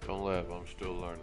Don't laugh, I'm still learning.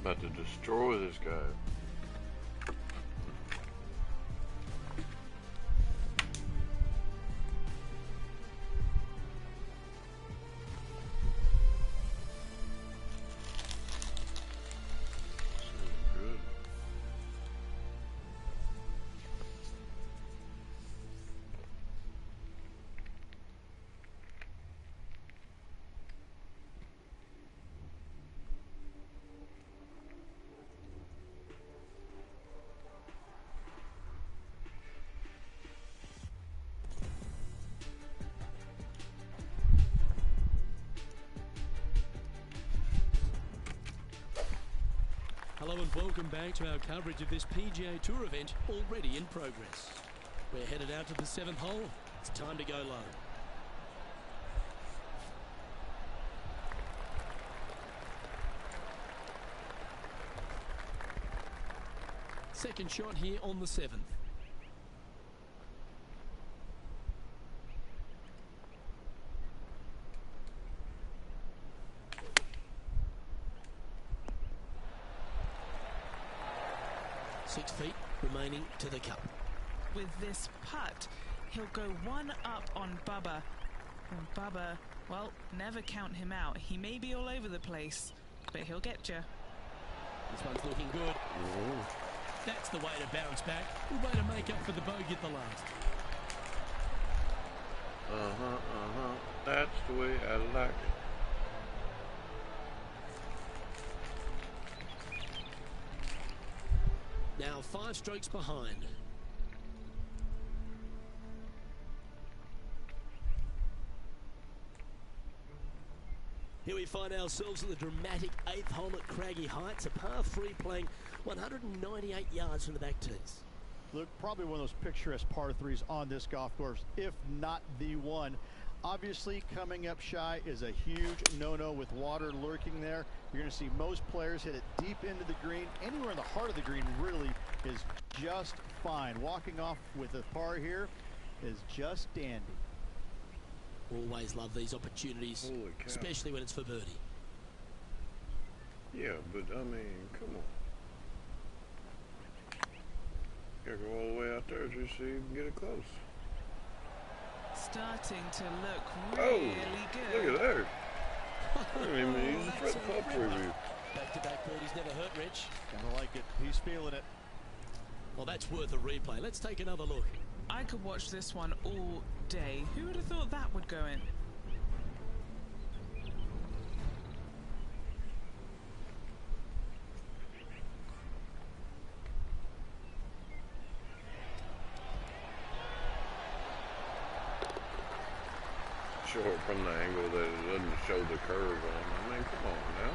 About to destroy this guy. Hello and welcome back to our coverage of this PGA Tour event already in progress. We're headed out to the 7th hole. It's time to go low. Second shot here on the 7th. Six feet remaining to the cup. With this putt, he'll go one up on Bubba. And Bubba, well, never count him out. He may be all over the place, but he'll get you. This one's looking good. Ooh. That's the way to bounce back. Good way to make up for the bogey at the last. That's the way I like it. Now 5 strokes behind. Here we find ourselves at the dramatic 8th hole at Craggy Heights, a par 3 playing 198 yards from the back tees. Look, probably one of those picturesque par 3s on this golf course, if not the one. Obviously, coming up shy is a huge no-no with water lurking there. You're going to see most players hit it deep into the green. Anywhere in the heart of the green really is just fine. Walking off with a par here is just dandy. Always love these opportunities, especially when it's for birdie. Yeah, but I mean, come on. Gotta go all the way out there just so you can get it close. Starting to look really good. Look at that. I didn't even use the front putt preview. Back-to-back birdies never hurt, Rich. Kinda like it. He's feeling it. Well, that's worth a replay. Let's take another look. I could watch this one all day. Who would have thought that would go in? Short from the angle that it doesn't show the curve on. I mean, come on now.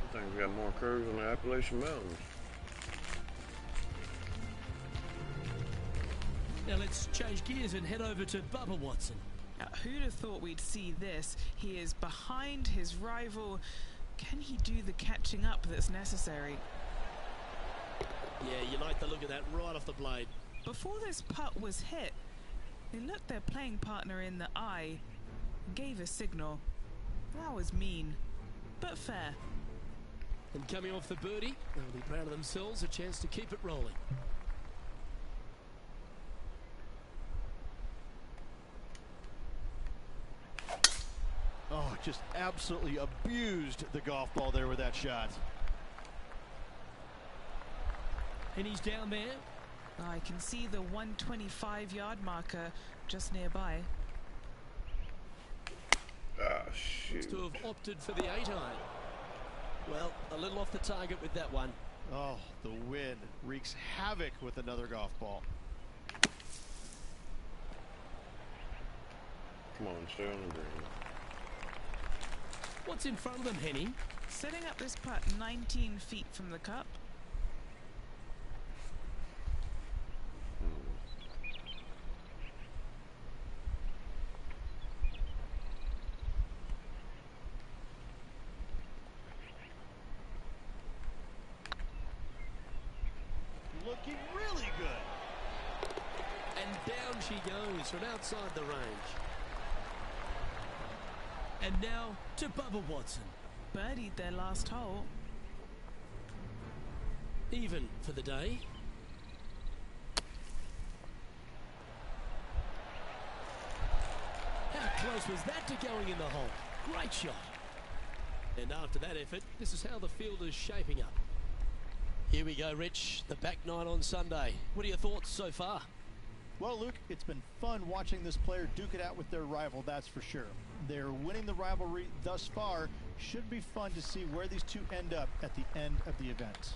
I think we got more curves on the Appalachian Mountains. Now let's change gears and head over to Bubba Watson. Now, who'd have thought we'd see this? He is behind his rival. Can he do the catching up that's necessary? Yeah, you like the look of that right off the blade. Before this putt was hit, they looked their playing partner in the eye and gave a signal. That was mean, but fair. And coming off the birdie, they'll be proud of themselves, a chance to keep it rolling. Luke just absolutely abused the golf ball there with that shot. And he's down there. I can see the 125-yard marker just nearby. Ah, shoot. To have opted for the 8-iron. Well, a little off the target with that one. Oh, the wind wreaks havoc with another golf ball. Come on, stay on the green. What's in front of them, Henny? Setting up this putt 19 feet from the cup. Looking really good. And down she goes from outside the range. And now to Bubba Watson. Birdied their last hole. Even for the day. How close was that to going in the hole? Great shot. And after that effort, this is how the field is shaping up. Here we go, Rich. The back nine on Sunday. What are your thoughts so far? Well, Luke, it's been fun watching this player duke it out with their rival, that's for sure. They're winning the rivalry thus far. Should be fun to see where these two end up at the end of the event.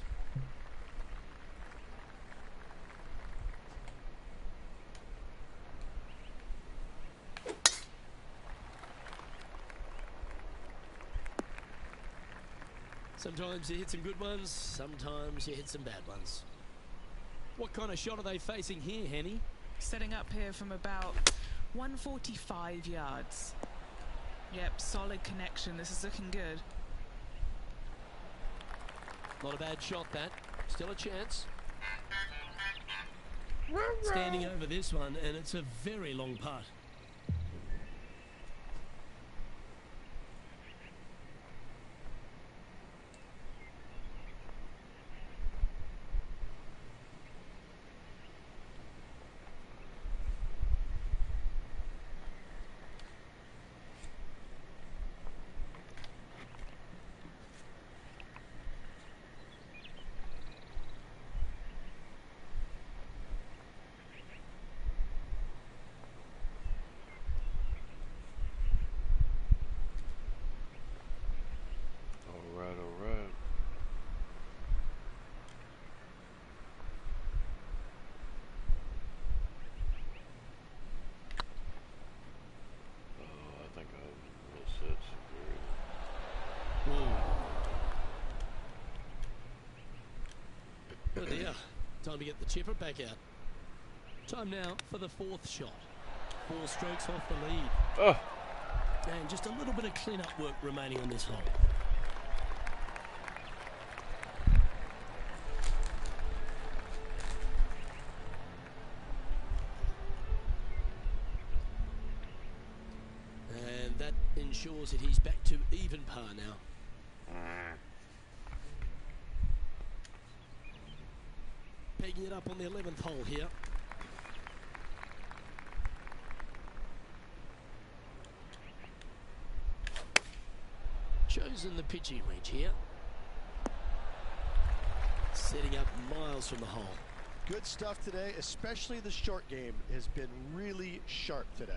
Sometimes you hit some good ones, sometimes you hit some bad ones. What kind of shot are they facing here, Henny? Setting up here from about 145 yards. Yep, solid connection. This is looking good. Not a bad shot, that. Still a chance. Standing over this one, and it's a very long putt. Oh dear, time to get the chipper back out. Time now for the fourth shot. 4 strokes off the lead. Oh. And just a little bit of clean-up work remaining on this hole. And that ensures that he's back to even par now. Pegging it up on the 11th hole here. Chosen the pitching range here. Setting up miles from the hole. Good stuff today, especially the short game has been really sharp today.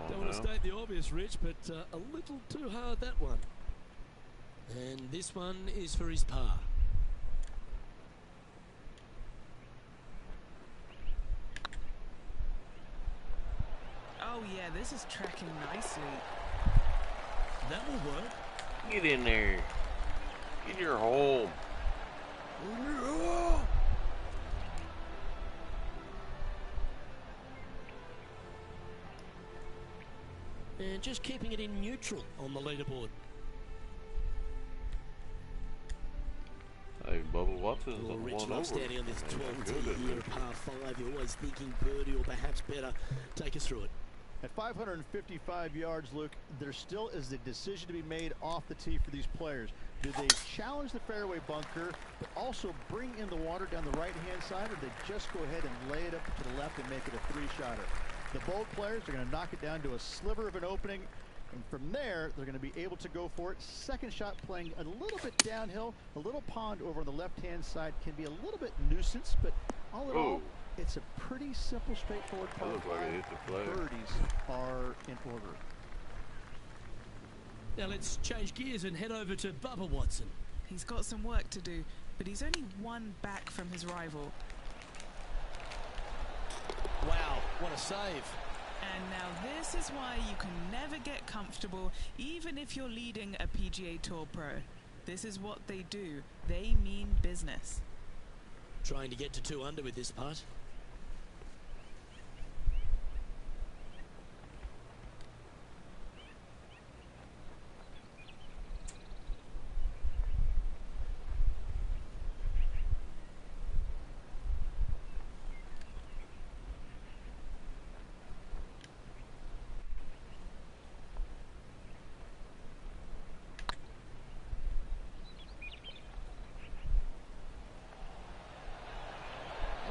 Don't want to state the obvious, Rich, but a little too hard, that one. And this one is for his par. Oh yeah, this is tracking nicely. That will work. Get in there. Get your hole. And just keeping it in neutral on the leaderboard. Bubba Watson's Well, on Rich one loves over. standing on this Man, 12 good, tee isn't here it? at par 5. You're always thinking birdie or perhaps better. Take us through it. At 555 yards, Luke, there still is a decision to be made off the tee for these players. Do they challenge the fairway bunker, but also bring in the water down the right-hand side, or do they just go ahead and lay it up to the left and make it a three-shotter? The bold players are going to knock it down to a sliver of an opening, and from there, they're going to be able to go for it. Second shot playing a little bit downhill. A little pond over on the left-hand side can be a little bit nuisance, but all in all, it's a pretty simple, straightforward par That looks like it hit the flag. Birdies are in order. Now let's change gears and head over to Bubba Watson. He's got some work to do, but he's only one back from his rival. Wow, what a save. And now this is why you can never get comfortable, even if you're leading a PGA Tour pro. This is what they do. They mean business. Trying to get to 2 under with this putt.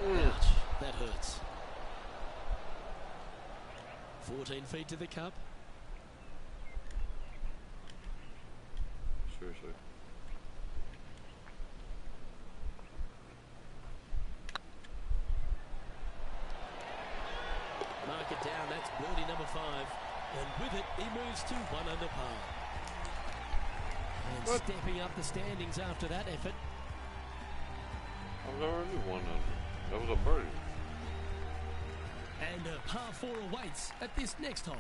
Ouch, that hurts. 14 feet to the cup. Seriously. Mark it down, that's birdie number 5. And with it, he moves to 1 under par. And stepping up the standings after that effort. I was already 1 under. That was a birdie. And a par 4 awaits at this next hole.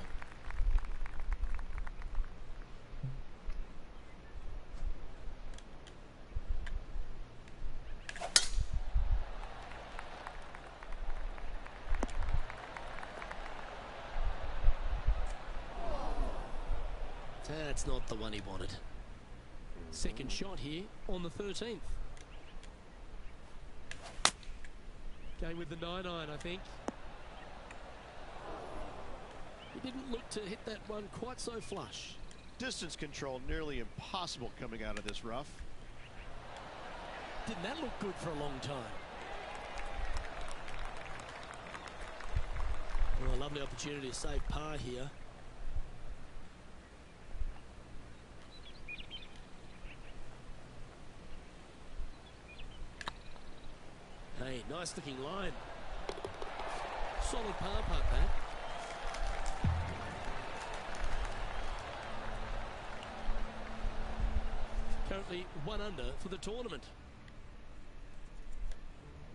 That's not the one he wanted. Second shot here on the 13th. Going with the 9-iron, I think. He didn't look to hit that one quite so flush. Distance control nearly impossible coming out of this rough. Didn't that look good for a long time? Well, a lovely opportunity to save par here. Hey, nice looking line. Solid par putt, that. Currently 1 under for the tournament.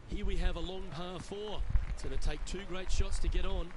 Here we have a long par 4. It's going to take 2 great shots to get on.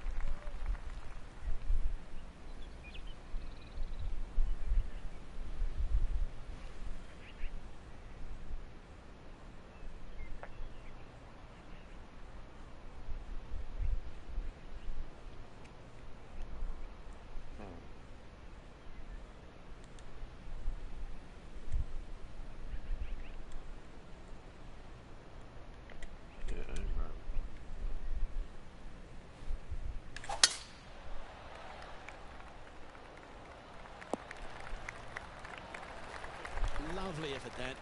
Lovely effort that.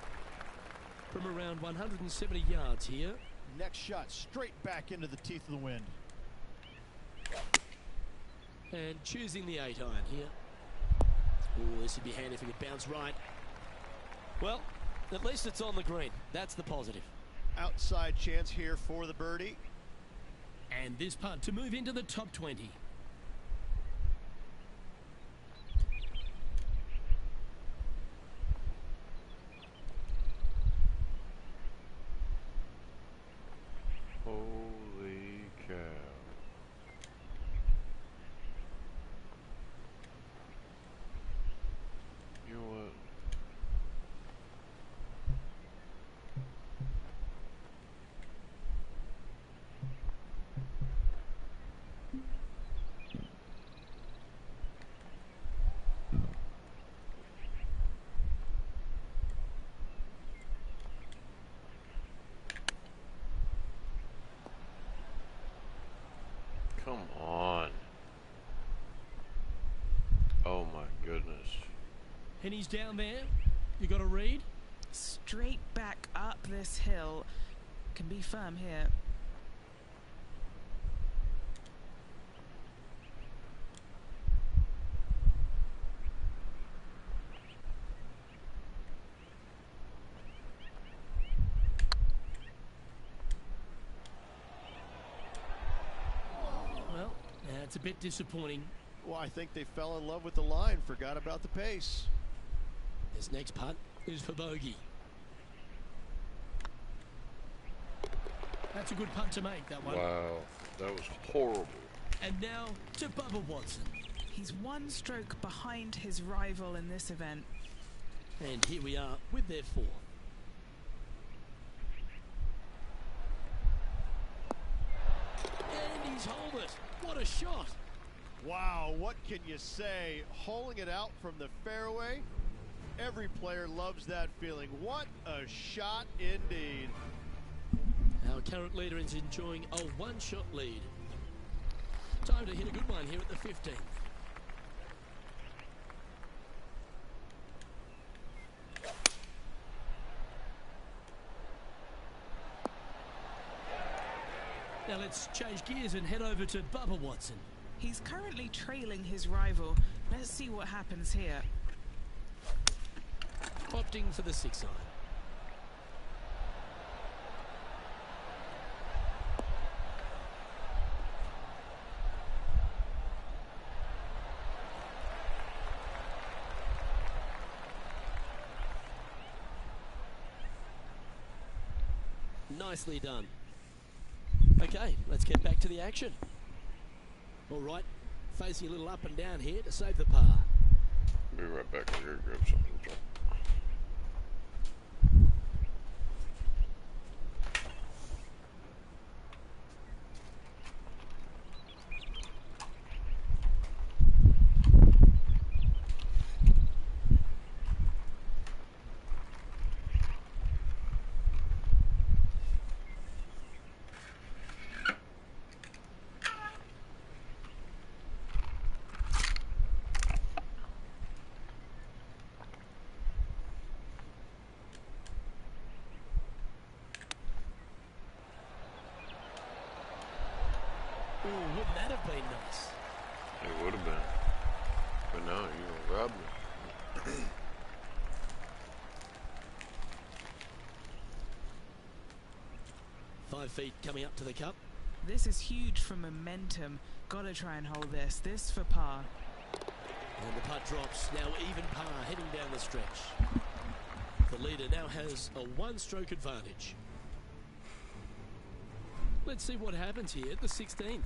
From around 170 yards here. Next shot straight back into the teeth of the wind. And choosing the 8-iron here. Oh, this would be handy if it could bounce right. Well, at least it's on the green. That's the positive. Outside chance here for the birdie. And this putt to move into the top 20. Holy cow. You know what? Come on. Oh my goodness. And he's down there. You got a read? Straight back up this hill. Can be firm here. Well, that's a bit disappointing. Well, I think they fell in love with the line, forgot about the pace. This next putt is for bogey. That's a good putt to make, that one. Wow, that was horrible. And now to Bubba Watson. He's one stroke behind his rival in this event. And here we are with their fourth. And he's holed it. What a shot. Wow, what can you say? Holing it out from the fairway. Every player loves that feeling. What a shot indeed. Our current leader is enjoying a one-shot lead. Time to hit a good one here at the 15th. Now let's change gears and head over to Bubba Watson. He's currently trailing his rival. Let's see what happens here. Opting for the 6-iron. Nicely done. Okay, let's get back to the action. All right, facing a little up and down here to save the par. Be right back. I'm gonna grab something to drink. Ooh, wouldn't that have been nice? It would have been. But no, you gonna rob me. 5 feet coming up to the cup. This is huge for momentum. Gotta try and hold this. This for par. And the putt drops. Now even par heading down the stretch. The leader now has a one-stroke advantage. Let's see what happens here at the 16th.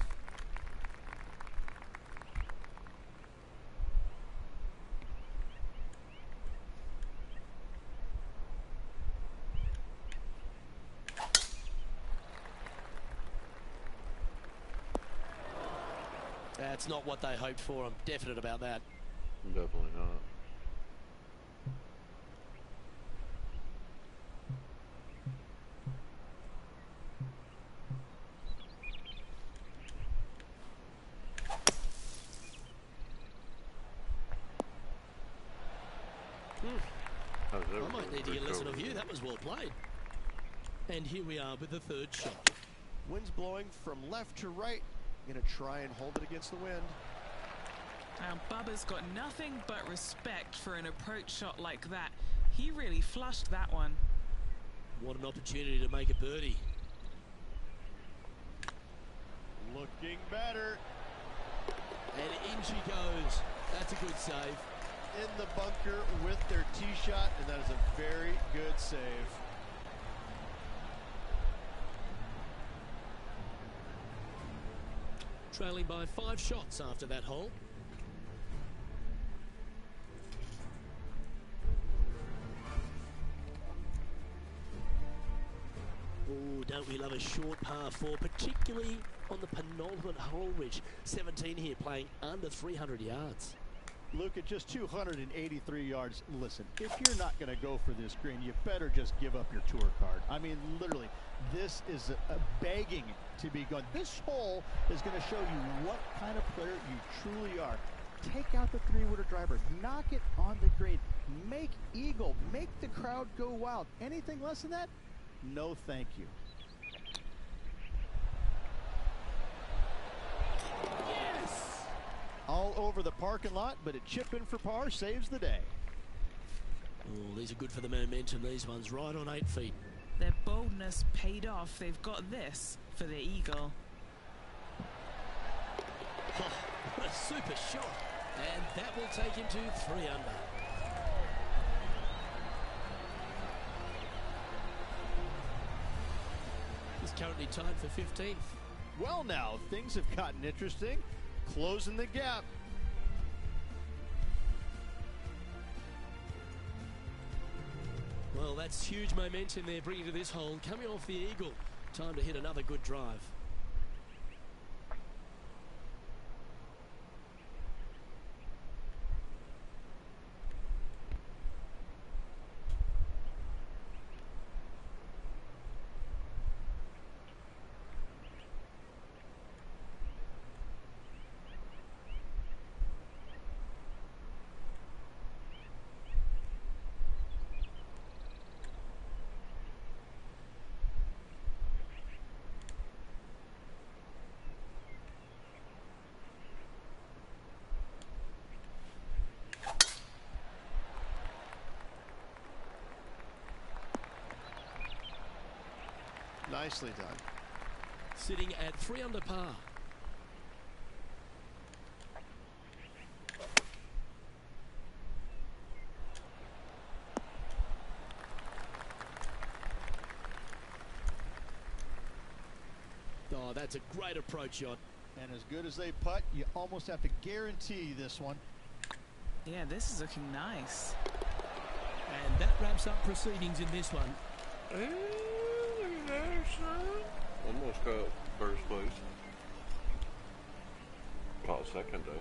That's not what they hoped for. I'm definite about that. Definitely not. I might need to get a lesson of you. That was well played. And here we are with the third shot. Wind's blowing from left to right. Gonna try and hold it against the wind. Now Bubba's got nothing but respect for an approach shot like that. He really flushed that one. What an opportunity to make a birdie. Looking better. And in she goes. That's a good save. In the bunker with their tee shot, and that is a very good save. Trailing by 5 shots after that hole. Oh, don't we love a short par 4, particularly on the penultimate hole, Rich. 17 here, playing under 300 yards. Luke, at just 283 yards, listen, if you're not going to go for this green, you better just give up your tour card. I mean, literally, this is a begging to be gone. This hole is going to show you what kind of player you truly are. Take out the three-wooder driver, knock it on the green, make eagle, make the crowd go wild. Anything less than that? No, thank you. All over the parking lot, but a chip in for par saves the day. Oh, these are good for the momentum, these ones, right on 8 feet. Their boldness paid off. They've got this for the eagle. Oh, what a super shot. And that will take him to 3 under. He's currently tied for 15th. Well, now, things have gotten interesting. Closing the gap. Well, that's huge momentum they're bringing to this hole. Coming off the eagle. Time to hit another good drive. Nicely done. Sitting at 3 under par. Oh, that's a great approach shot. And as good as they putt, you almost have to guarantee this one. Yeah, this is looking nice. And that wraps up proceedings in this one. Almost got first place. Caught second though.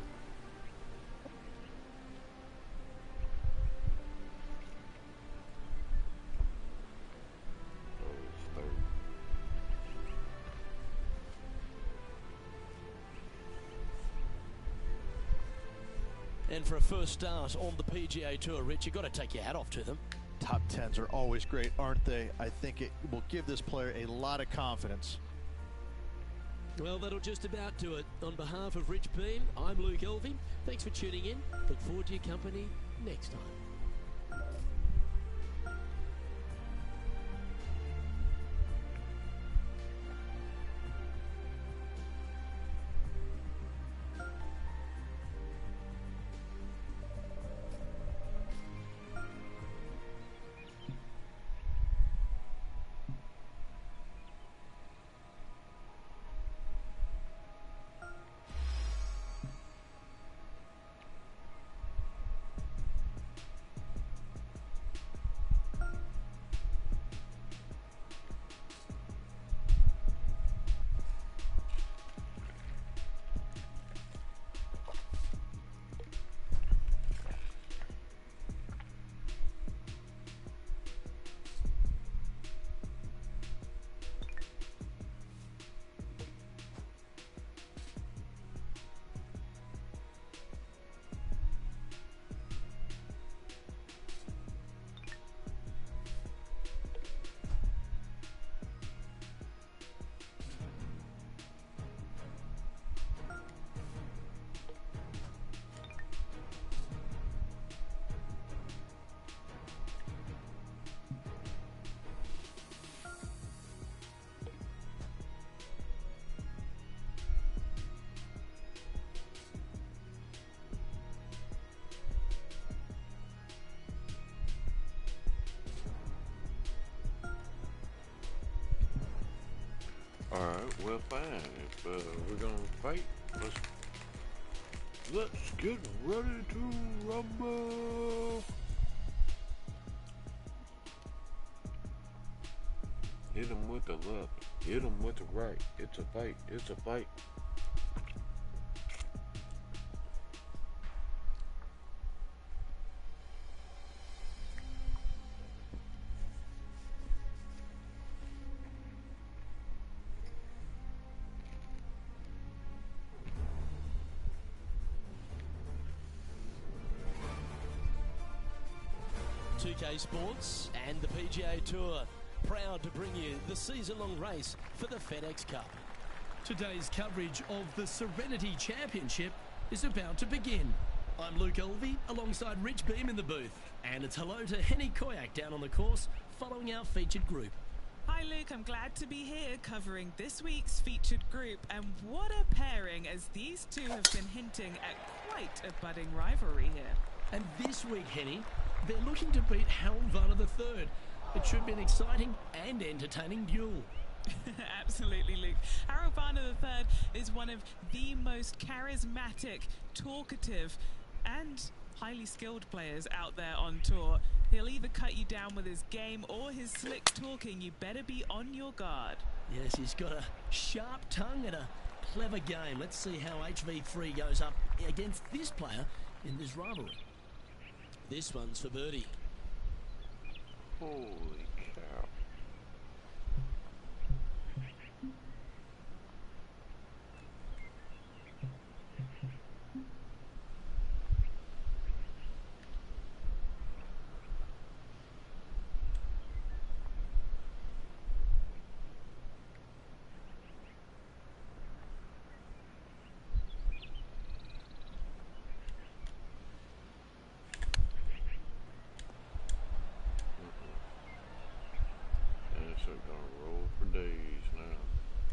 Oh, it's third. And for a first start on the PGA Tour, Rich, you've got to take your hat off to them. Top 10s are always great, aren't they? I think it will give this player a lot of confidence. Well, that'll just about do it. On behalf of Rich Bean, I'm Luke Elvey. Thanks for tuning in. Look forward to your company next time. Alright, well fine. If we're gonna fight, let's get ready to rumble. Hit him with the left, hit him with the right. It's a fight, it's a fight. 2K Sports and the PGA Tour, proud to bring you the season-long race for the FedEx Cup. Today's coverage of the Serenity Championship is about to begin. I'm Luke Elvey alongside Rich Beam in the booth, and it's hello to Henny Koyak down on the course following our featured group. Hi Luke, I'm glad to be here covering this week's featured group, and what a pairing, as these two have been hinting at quite a budding rivalry here. And this week, Henny, they're looking to beat Harold Varner III. It should be an exciting and entertaining duel. Absolutely, Luke. Harold Varner III is one of the most charismatic, talkative, and highly skilled players out there on tour. He'll either cut you down with his game or his slick talking. You better be on your guard. Yes, he's got a sharp tongue and a clever game. Let's see how HV3 goes up against this player in this rivalry. This one's for birdie. Holy cow.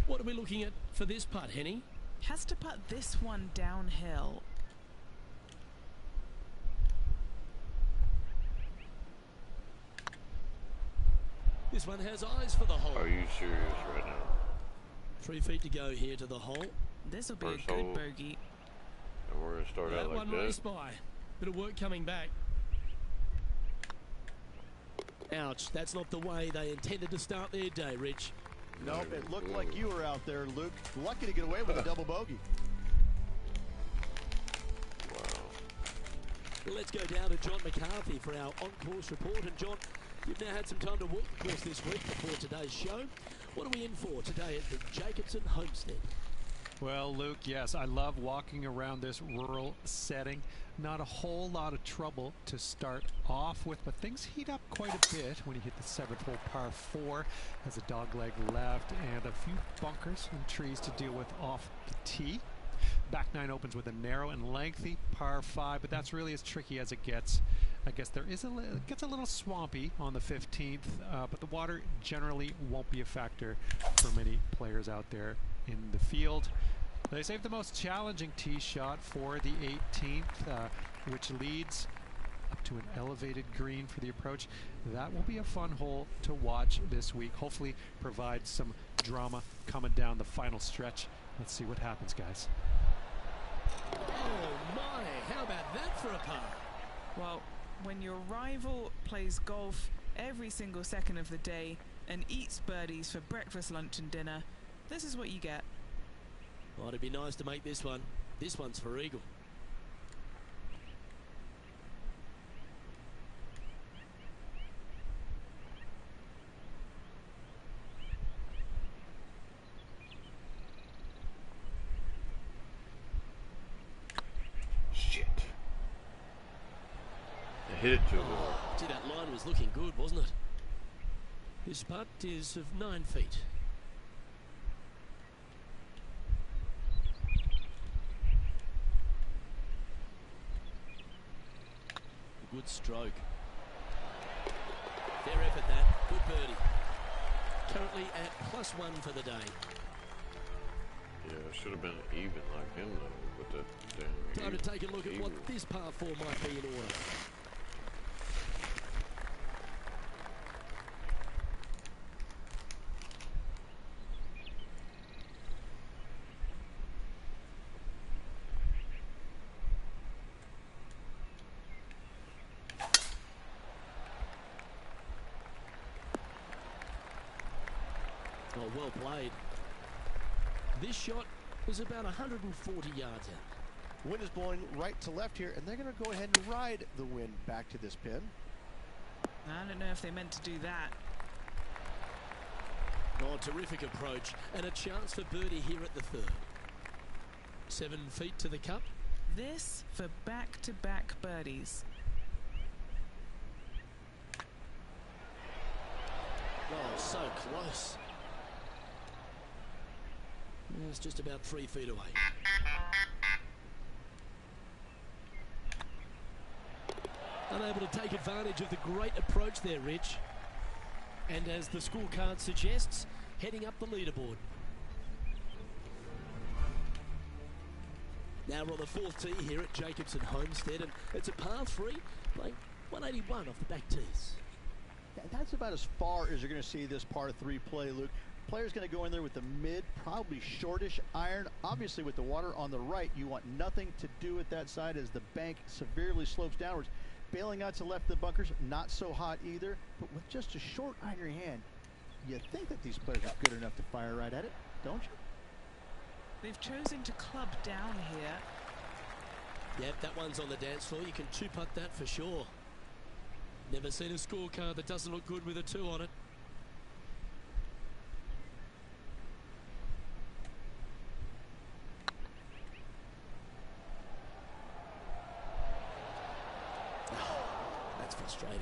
What are we looking at for this putt, Henny? Has to putt this one downhill. This one has eyes for the hole. Are you serious right now? 3 feet to go here to the hole. This will be First a good hole. bogey. And we're gonna start That out like one that. raced by. Bit of work coming back. Ouch, that's not the way they intended to start their day, Rich. Nope, it looked like you were out there, Luke. Lucky to get away with a double bogey. Wow. Let's go down to John McCarthy for our on-course report. And John, you've now had some time to walk the course this week before today's show. What are we in for today at the Jacobson Homestead? Well, Luke, yes, I love walking around this rural setting. Not a whole lot of trouble to start off with, but things heat up quite a bit when you hit the 7th hole par 4. Has a dogleg left and a few bunkers and trees to deal with off the tee. Back 9 opens with a narrow and lengthy par 5, but that's really as tricky as it gets. I guess there is it gets a little swampy on the 15th, but the water generally won't be a factor for many players out there in the field. They saved the most challenging tee shot for the 18th, which leads up to an elevated green for the approach. That will be a fun hole to watch this week. Hopefully provide some drama coming down the final stretch. Let's see what happens, guys. Oh my, how about that for a par? Well, when your rival plays golf every single second of the day and eats birdies for breakfast, lunch and dinner, this is what you get. Oh, it'd be nice to make this one. This one's for eagle. Shit. I hit it too hard. Gee, that line was looking good, wasn't it? This putt is of 9 feet. Good stroke. Fair effort that. Good birdie. Currently at +1 for the day. Yeah, it should have been even like him though, with the damn Time to take a look at what eagle. this par 4 might be in order. Oh, well played. This shot is about 140 yards out. Wind is blowing right to left here, and they're going to go ahead and ride the wind back to this pin. I don't know if they meant to do that. Oh, terrific approach, and a chance for birdie here at the 3rd. 7 feet to the cup. This for back-to-back birdies. Oh, so close. It's just about 3 feet away. Unable to take advantage of the great approach there, Rich. And as the scorecard suggests, heading up the leaderboard. Now we're on the 4th tee here at Jacobson Homestead, and it's a par 3, playing 181 off the back tees. That's about as far as you're going to see this par 3 play, Luke. Player's going to go in there with the mid, probably shortish iron. Obviously, with the water on the right, you want nothing to do with that side as the bank severely slopes downwards. Bailing out to left of the bunkers, not so hot either. But with just a short iron in your hand, you think that these players are good enough to fire right at it, don't you? They've chosen to club down here. Yep, that one's on the dance floor. You can two-putt that for sure. Never seen a scorecard that doesn't look good with a 2 on it. That's frustrating.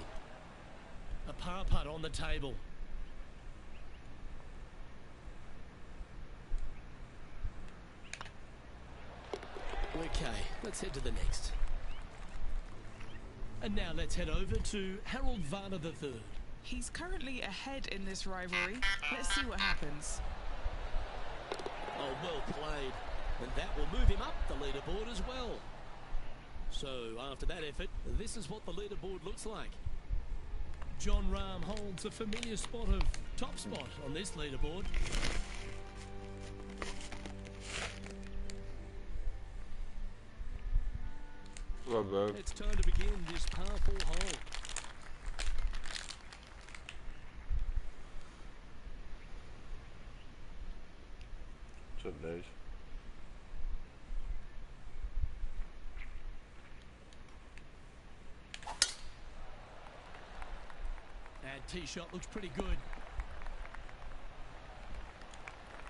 A par putt on the table. Okay, let's head to the next. And now let's head over to Harold Varner III. He's currently ahead in this rivalry. Let's see what happens. Oh, well played. And that will move him up the leaderboard as well. So, after that effort, this is what the leaderboard looks like. Jon Rahm holds a familiar spot of top spot on this leaderboard. Not bad. It's time to begin this par 4 hole. What's up, Days? And tee shot looks pretty good.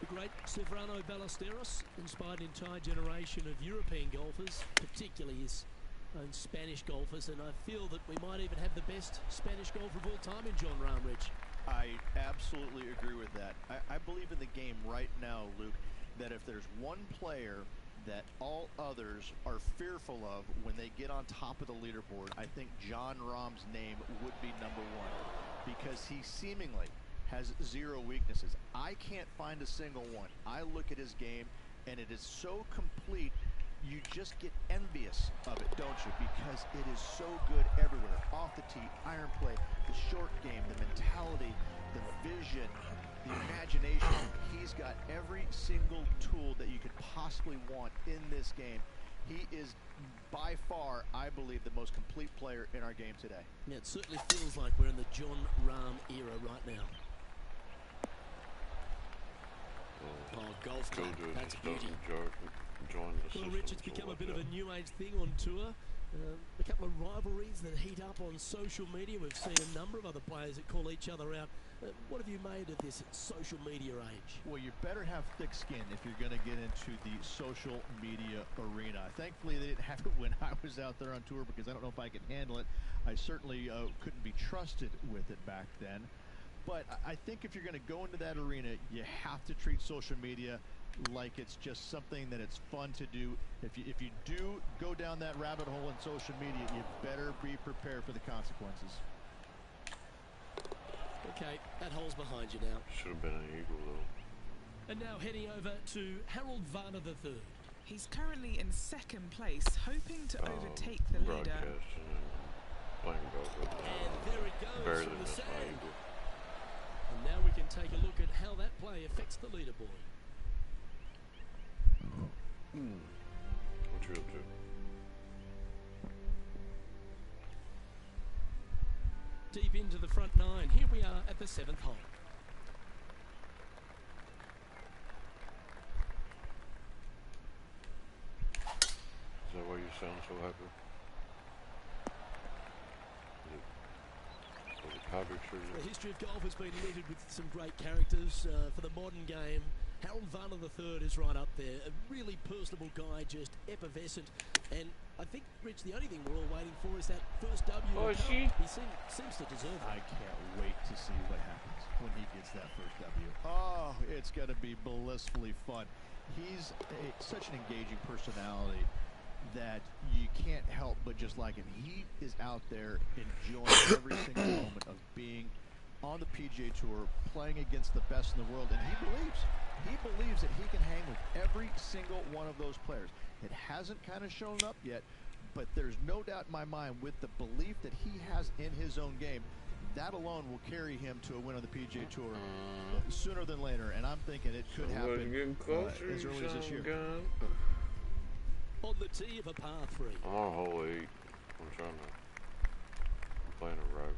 The great Severano Ballesteros inspired an entire generation of European golfers, particularly his own Spanish golfers, and I feel that we might even have the best Spanish golfer of all time in Jon Rahm, Rich. I absolutely agree with that. I believe in the game right now, Luke, that if there's one player that all others are fearful of when they get on top of the leaderboard, I think Jon Rahm's name would be #1, because he seemingly has 0 weaknesses. I can't find a single one. I look at his game and it is so complete, you just get envious of it, don't you? Because it is so good everywhere. Off the tee, iron play, the short game, the mentality, the vision, the imagination. He's got every single tool that you could possibly want in this game. He is by far, I believe, the most complete player in our game today. Yeah, it certainly feels like we're in the Jon Rahm era right now. Oh, golf club, that's a beauty. Well, Rich, it's become a bit of a new age thing on tour. A couple of rivalries that heat up on social media. We've seen a number of other players that call each other out. What have you made of this social media age? Well, you better have thick skin if you're going to get into the social media arena. Thankfully, they didn't have it when I was out there on tour, because I don't know if I could handle it. I certainly couldn't be trusted with it back then. But I think if you're going to go into that arena, you have to treat social media like it's just something that it's fun to do. If you do go down that rabbit hole in social media, you better be prepared for the consequences. Okay, that hole's behind you now. Should have been an eagle, though. And now heading over to Harold Varner III. He's currently in 2nd place, hoping to overtake the leader. Broadcasting and playing golf with And there it goes better from than the this sand. eagle. And now we can take a look at how that play affects the leaderboard. What you up to? Deep into the front 9. Here we are at the 7th hole. Is that why you sound so happy? Is it comic or The history of golf has been littered with some great characters. For the modern game, Harold Varner III is right up there. A really personable guy, just effervescent. And I think, Rich, the only thing we're all waiting for is that first W. Oh, to come. she? He seems to deserve it. I can't wait to see what happens when he gets that first W. Oh, it's going to be blissfully fun. He's such an engaging personality that you can't help but just like him. He is out there enjoying every single moment of being on the PGA Tour, playing against the best in the world, and he believes that he can hang with every single one of those players. It hasn't kind of shown up yet, but there's no doubt in my mind with the belief that he has in his own game, that alone will carry him to a win on the PGA Tour sooner than later, and I'm thinking it could happen as early as this year. On the tee of a par 3. I'm on hole 8. I'm playing a rivalry.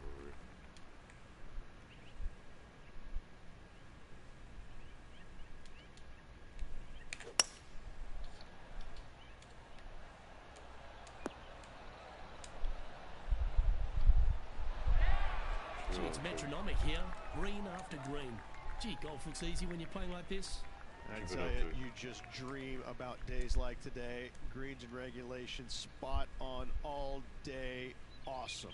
Gee, it's metronomic here. Green after green. Gee, golf looks easy when you're playing like this. I tell you, you just dream about days like today. Greens and regulation, spot on all day. Awesome.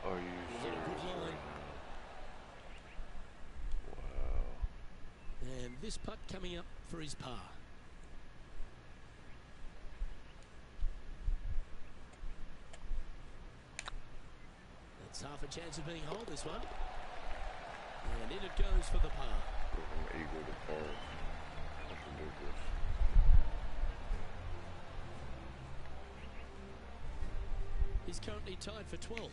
Are you serious? Good line. Wow. And this putt coming up for his par. That's half a chance of being hole, this one. And in it goes for the par. From eagle to par. That's ridiculous. He's currently tied for 12th.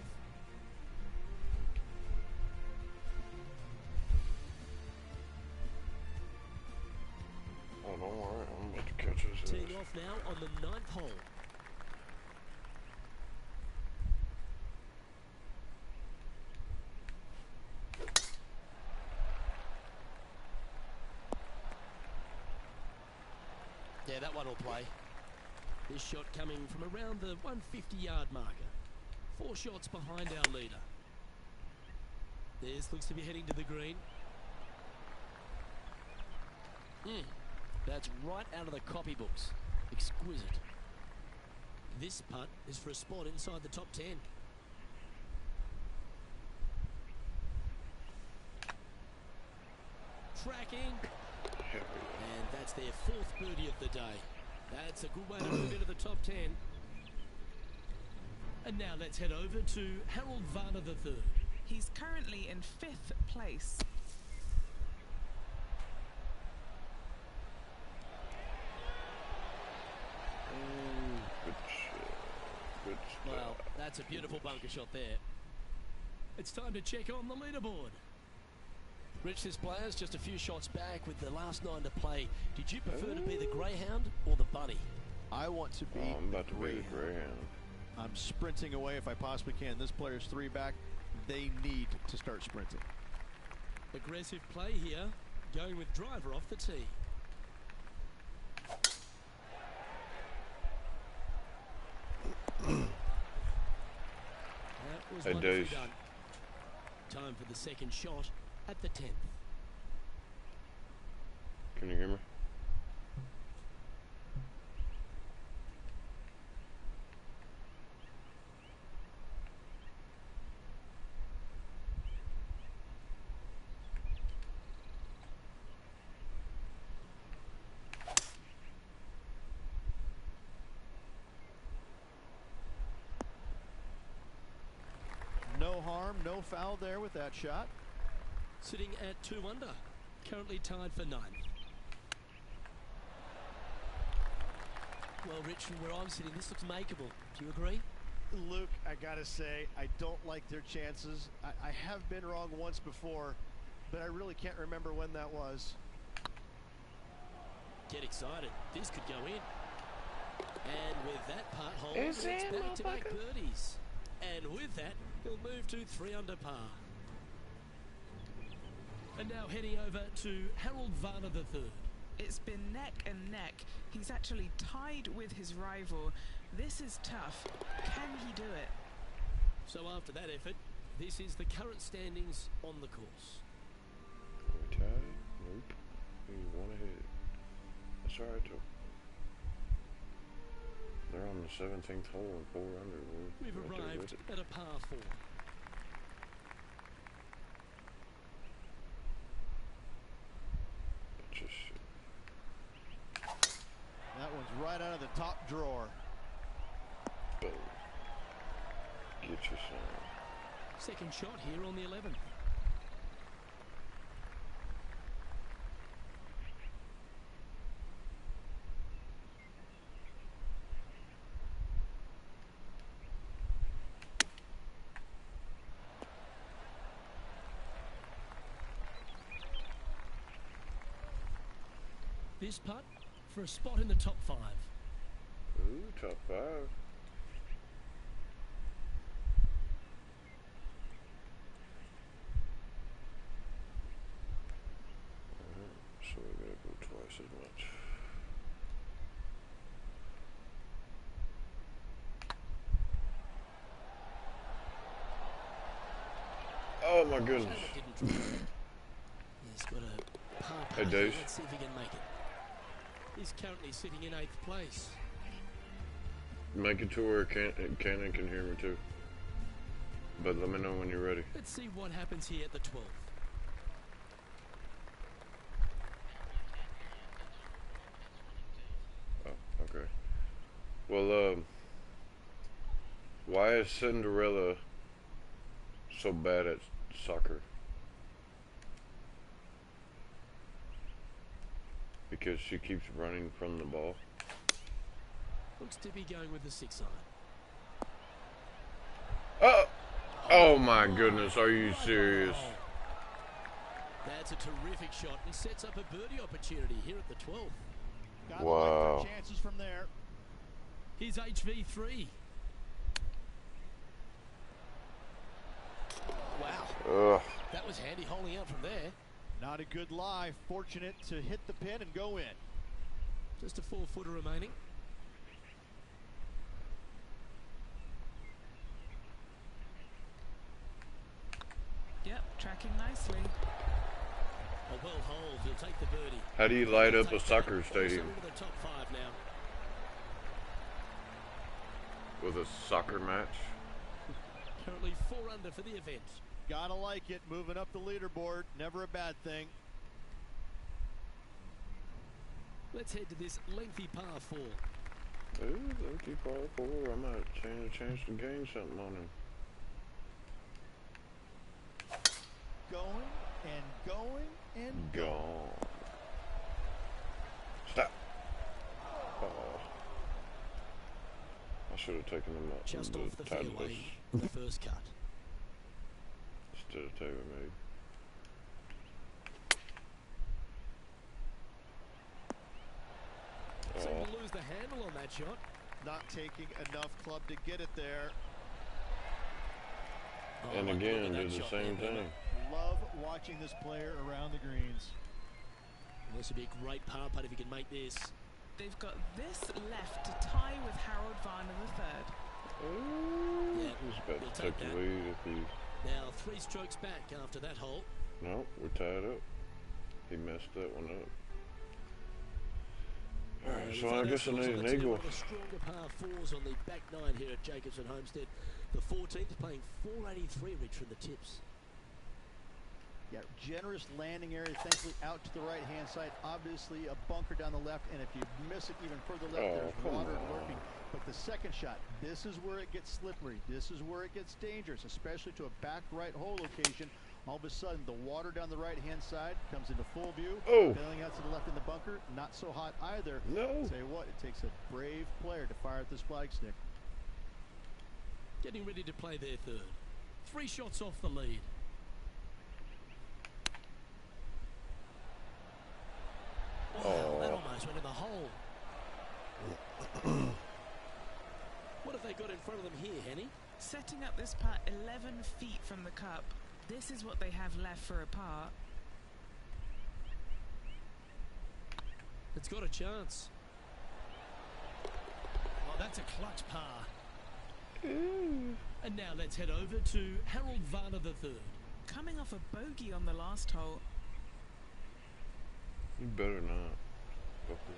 Oh, don't worry. I'm about to catch this. Teeing off now on the 9th hole. Yeah, that one will play. This shot coming from around the 150-yard marker. 4 shots behind our leader. This looks to be heading to the green. That's right out of the copybooks. Exquisite. This putt is for a spot inside the top 10. Tracking. And that's their 4th birdie of the day. That's a good way to move into the top 10. And now let's head over to Harold Varner III. He's currently in 5th place. Good shit. Good stuff. Well, that's a beautiful bunker shot there. It's time to check on the leaderboard. Rich, this player's just a few shots back with the last 9 to play. Did you prefer to be the greyhound or the bunny? I want to be I'm about to be the greyhound. I'm sprinting away if I possibly can. This player's 3 back. They need to start sprinting. Aggressive play here, going with driver off the tee. That was wonderfully done. Time for the second shot at the 10th. Can you hear me? No harm, no foul there with that shot. Sitting at 2 under, currently tied for 9th. Well, Rich, from where I'm sitting, this looks makeable. Do you agree? Luke, I gotta say, I don't like their chances. I have been wrong once before, but I really can't remember when that was. Get excited. This could go in. And with that part hole, Is it's it, back-to-back motherfucker? birdies. And with that, he'll move to 3 under par. And now heading over to Harold Varner III. It's been neck and neck. He's actually tied with his rival. This is tough. Can he do it? So after that effort, this is the current standings on the course. Are we tied? Nope. He's 1 ahead. That's alright, though. the 17th hole and 4 under. We've arrived at a par 4. That one's right out of the top drawer. Boom. Get you some. Second shot here on the 11th. This putt for a spot in the top 5. Ooh, top 5. So we gotta go twice as much. Oh my goodness. He's got a par Hey, putt. Dave. Let's see if he can make it. He's currently sitting in 8th place. Make it to where Cannon can hear me too. But let me know when you're ready. Let's see what happens here at the 12th. Oh, okay. Well, why is Cinderella so bad at soccer? Because she keeps running from the ball. Looks to be going with the 6 iron. Oh! Oh my goodness, are you serious? That's a terrific shot and sets up a birdie opportunity here at the 12th. Got Wow. chances from there. Here's HV3. Wow. Ugh. That was handy holding out from there. Not a good lie. Fortunate to hit the pin and go in. Just a 4-footer remaining. Yep, tracking nicely. A well hold. He'll take the birdie. How do you light up a soccer Also stadium? into the top 5 now. With a soccer match? Currently 4 under for the event. Gotta like it. Moving up the leaderboard. Never a bad thing. Let's head to this lengthy par 4. Ooh, lucky par 4. I might change a chance to gain something on him. Going and going and Gone. Stop. Oh. I should have taken him up. Just off the fairway for the first cut. Instead of taking me. Seemed to lose the handle on that shot. not taking enough club to get it there. Oh, And look again, at that do the shot same there, thing. Love watching this player around the greens. This would be a great par putt if he can make this. They've got this left to tie with Harold Varner III. Yeah, He's about he'll to take take that. the lead if he... Now 3 strokes back after that hole. No, we're tied up. He messed that one up. Alright, so I guess I need an eagle. One of the stronger par 4s on the back 9 here at Jacobson Homestead. The 14th playing 483 Rich from the tips. Yeah, generous landing area, thankfully out to the right-hand side. Obviously a bunker down the left, and if you miss it even further left, Oh, there's come water on. lurking. But the second shot, this is where it gets slippery. This is where it gets dangerous, especially to a back right hole location. All of a sudden, the water down the right-hand side comes into full view. Oh. Bailing out to the left in the bunker, not so hot either. No. Say what, it takes a brave player to fire at this flagstick. Getting ready to play their third. 3 shots off the lead. Wow, that almost went in the hole. What have they got in front of them here, Henny? Setting up this putt 11 feet from the cup. This is what they have left for a par. It's got a chance. Oh, that's a clutch par. And now let's head over to Harold Varner III. Coming off a bogey on the last hole. You better not.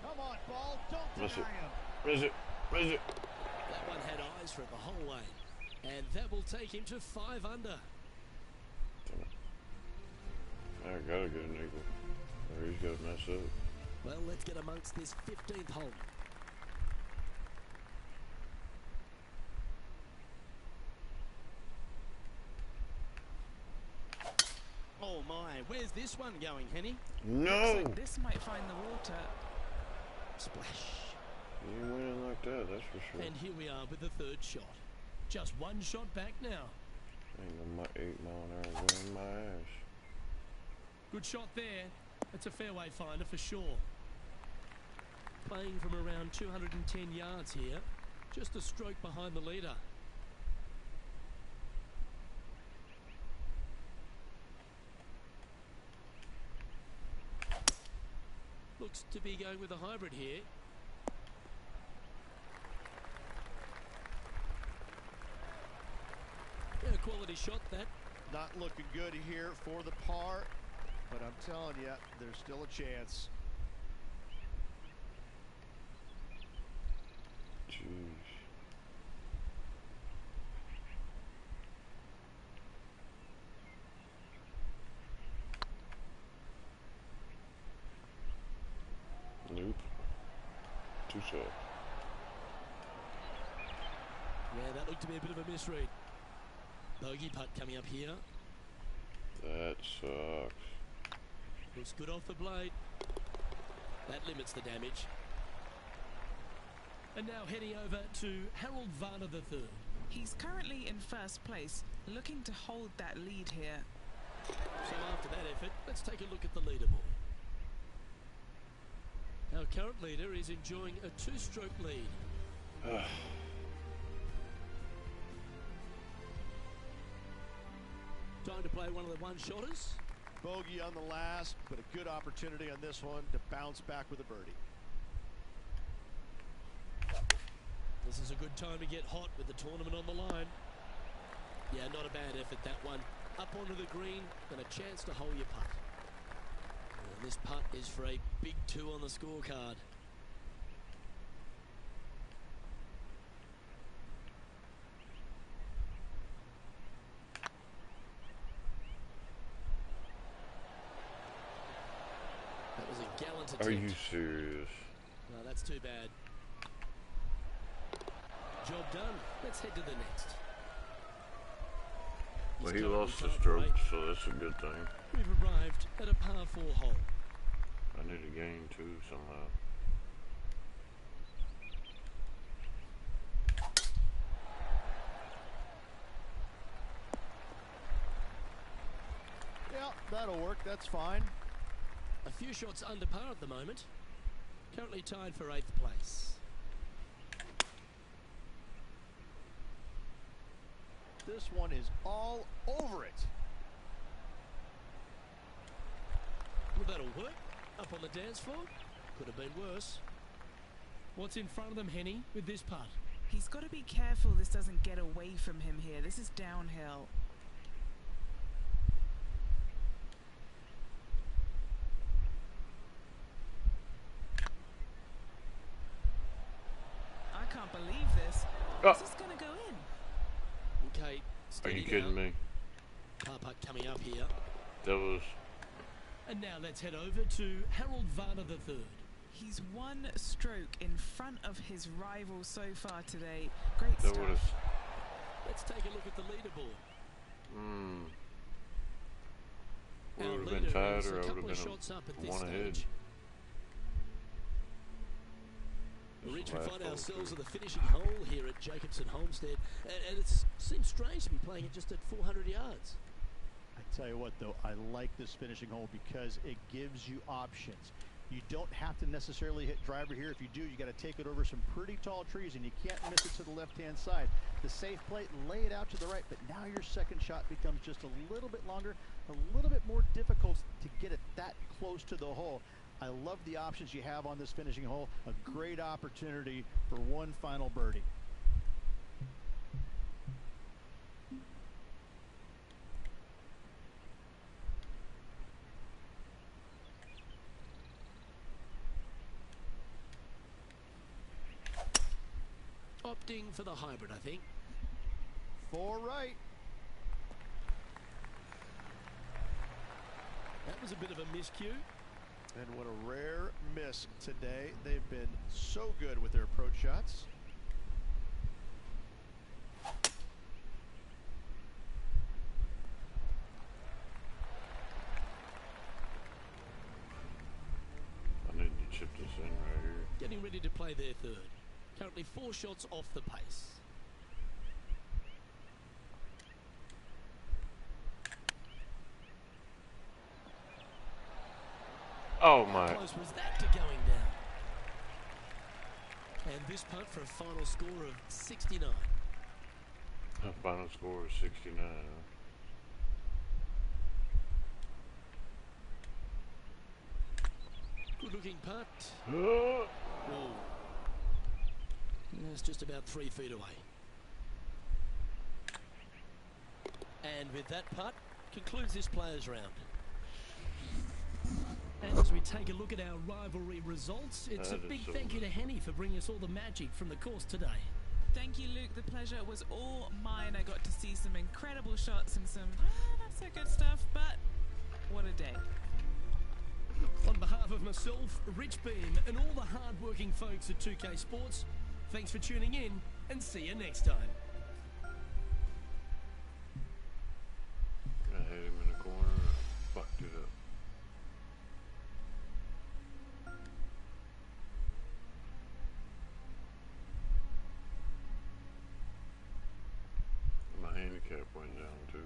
Come on, ball, don't Miss it. deny him. Miss it. Miss it. That one had eyes for it the whole way. And that will take him to 5 under. I gotta get an eagle, or he's gonna mess up. Well, let's get amongst this 15th hole. Oh my, where's this one going, Henny? No! Looks like this might find the water. Splash. He ain't winning like that, that's for sure. And here we are with the 3rd shot. Just one shot back now. Ain't no 8 mile an hour winning my ass. Good shot there. It's a fairway finder for sure. Playing from around 210 yards here. Just a stroke behind the leader. Looks to be going with a hybrid here. Yeah, quality shot that. Not looking good here for the par, but I'm telling you, there's still a chance. Jeez. Nope. Too soft. Yeah, that looked to be a bit of a misread. Bogey putt coming up here. That sucks. Looks good off the blade. That limits the damage. And now heading over to Harold Varner III. He's currently in 1st place, looking to hold that lead here. So after that effort, let's take a look at the leaderboard. Our current leader is enjoying a 2-stroke lead. Time to play one of the one-shotters. Bogey on the last, but a good opportunity on this one to bounce back with a birdie. This is a good time to get hot with the tournament on the line. Yeah, not a bad effort, that one. Up onto the green and a chance to hole your putt. And this putt is for a big 2 on the scorecard. That was a gallant attempt. Are you serious? No, that's too bad. Job done. Let's head to the next. Well, He's he currently lost the tied stroke, for 8. so that's a good thing. We've arrived at a par 4 hole. I need to gain 2 somehow. Yeah, that'll work. That's fine. A few shots under par at the moment. Currently tied for 8th place. This one is all over it. Well, that'll work. Up on the dance floor. Could have been worse. What's in front of them, Henny, with this putt? He's got to be careful this doesn't get away from him here. This is downhill. I can't believe this. Oh. This is going to go in. Okay, Are steady you kidding now. me? Par putt coming up here. That was... And now let's head over to Harold Varner III. He's 1 stroke in front of his rival so far today. Great That stuff. would've... Let's take a look at the leaderboard. We Our would have leader been tied, is or a I would couple have of been shots up at this one ahead. stage. This Rich, is we last find hole, ourselves too. at the finishing hole here at Jacobson Homestead, and it seems strange to be playing it just at 400 yards. I tell you what, though, I like this finishing hole because it gives you options. You don't have to necessarily hit driver here. If you do, you got to take it over some pretty tall trees, and you can't miss it to the left-hand side. The safe play, lay it out to the right, but now your second shot becomes just a little bit longer, a little bit more difficult to get it that close to the hole. I love the options you have on this finishing hole. A great opportunity for one final birdie. Opting for the hybrid, I think. 4 right. That was a bit of a miscue. And what a rare miss today. They've been so good with their approach shots. I need to chip this in right here. Getting ready to play their third. Currently 4 shots off the pace. Oh How my. close was that to going down? And this punt for a final score of 69. The final score is 69. Good looking putt. Huh? Whoa. It's just about 3 feet away. And with that putt, concludes this players round. And as we take a look at our rivalry results, it's a That is big so thank you to Henny for bringing us all the magic from the course today. Thank you, Luke. The pleasure was all mine. I got to see some incredible shots and some not so good stuff, but what a day. On behalf of myself, Rich Beam, and all the hard-working folks at 2K Sports, thanks for tuning in, and see you next time. I hit him in the corner. Fucked it up. My handicap went down too.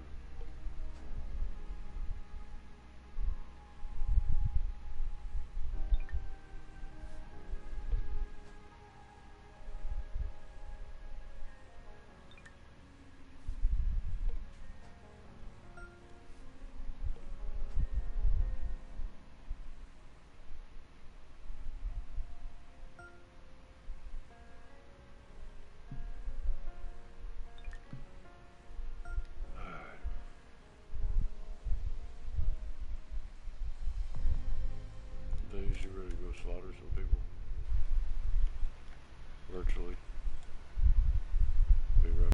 Days you ready to go slaughter some people? Virtually.